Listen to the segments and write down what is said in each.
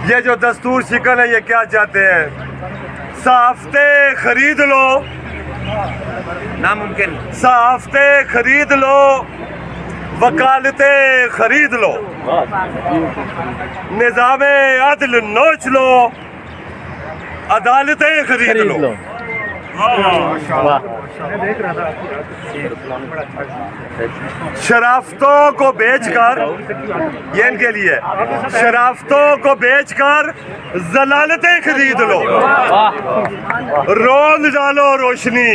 ये जो दस्तूर शिकन है ये क्या चाहते हैं? सहाफ़ते खरीद लो, नामुमकिन। सहाफ़ते खरीद लो, वकालते खरीद लो, निज़ामे अदल नोच लो, अदालतें खरीद लो। शराफतों को बेचकर, ये इनके लिए, शराफतों को बेचकर जलालतें खरीद लो। रोंद डालो रोशनी,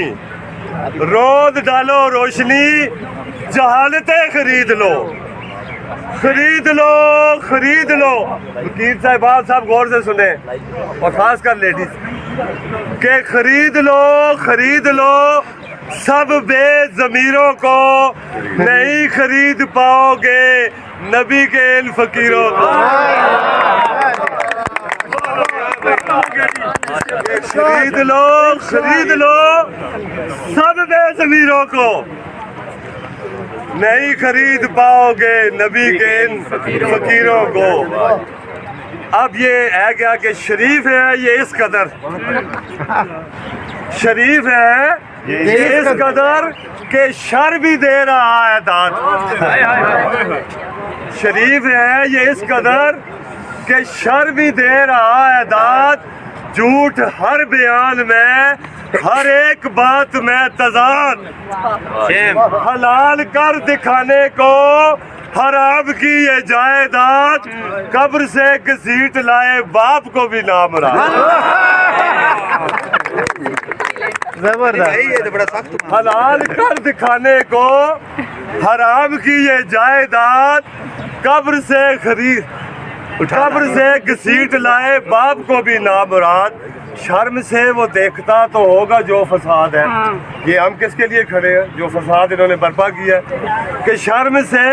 रोंद डालो रोशनी, जहालतें खरीद लो, खरीद लो, खरीद लो। वकील साहब गौर से सुने, और खासकर लेडीज के खरीद लो, खरीद लो, सब बेज़मीरों को नहीं खरीद पाओगे नबी के इन फकीरों को। खरीद लो, खरीद लो, सब बेज़मीरों को नहीं खरीद पाओगे नबी के इन फकीरों को। अब ये है क्या कि शरीफ है ये इस कदर, शरीफ है ये इस कदर के शर भी दे रहा है दाद। शरीफ है ये इस कदर के शर भी दे रहा है दाद। झूठ हर बयान में, हर एक बात में तजाद, हलाल कर दिखाने को हराम की ये जायदाद, कब्र से घसीट लाए बाप को भी ना मुराद। जबरदस्त। हलाल कर दिखाने को हराम की ये जायदाद, कब्र से घसीट लाए बाप को भी ना मुराद। शर्म से वो देखता तो होगा जो फसाद है। ये हम किसके लिए खड़े हैं? जो फसाद इन्होंने बर्पा किया है। कि शर्म से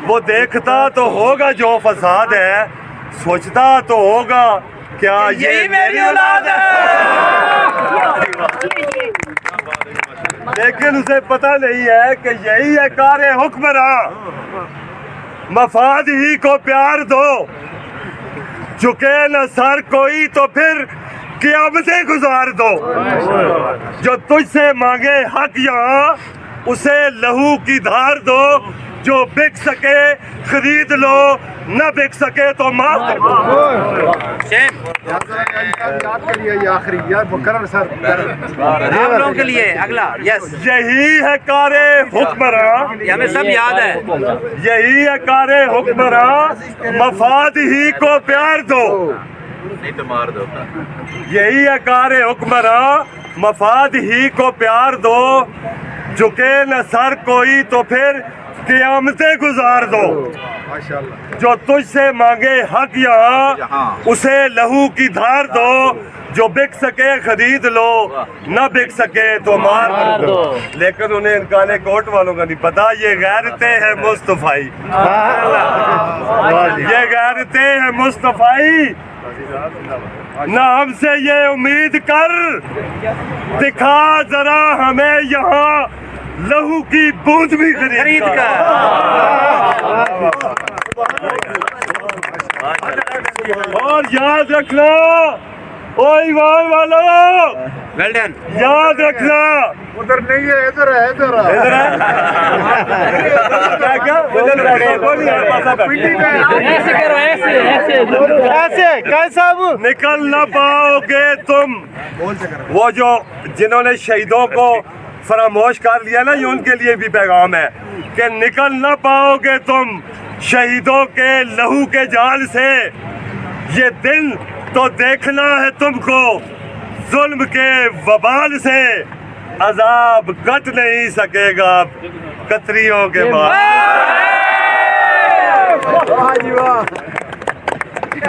वो देखता तो होगा जो फसाद है, सोचता तो होगा क्या ये मेरी औलाद है। लेकिन उसे पता नहीं है कि यही है कारे हुक्मरां, मफाद ही को प्यार दो, झुके न सर कोई तो फिर क़यामतें गुजार दो। जो तुझसे मांगे हक यहाँ उसे लहू की धार दो, जो बिक सके खरीद लो, न बिक सके तो माफ कर दो। आखिरी यार मुकर्रर सर आप लोगों के लिए अगला। यस, यही है कारे हुक्मरां, हमें सब याद है। यही है कारे हुक्मरां, मफाद ही को प्यार दो, नहीं तो मार दो। यही है कारे हुक्मरां, मफाद ही को प्यार दो, झुके न सर कोई तो फिर क़यामतें गुजार दो। जो तुझसे मांगे हक यहाँ उसे लहू की धार दो, जो बिक सके खरीद लो, न बिक सके तो मार दो। लेकिन उन्हें इन काले कोट वालों का नहीं पता, ये गैरतें हैं मुस्तफाई, ये गैरतें हैं मुस्तफाई। न हमसे ये उम्मीद कर, दिखा जरा हमें यहाँ लहू की बूंद भी खरीद कर। और याद रखना ओ ईमान वालों, वेल डन, याद रखना उधर नहीं है, इधर है, इधर है, इधर है। ऐसे करो, ऐसे कैसा निकल ना पाओगे तुम। वो जो जिन्होंने शहीदों को फरामोश कर लिया ना, ये उनके लिए भी पैगाम है कि निकल ना पाओगे तुम शहीदों के लहू के जाल से। ये दिन तो देखना है तुमको जुल्म के वबाल से, अजाब कट नहीं सकेगा कतरियों के बाद।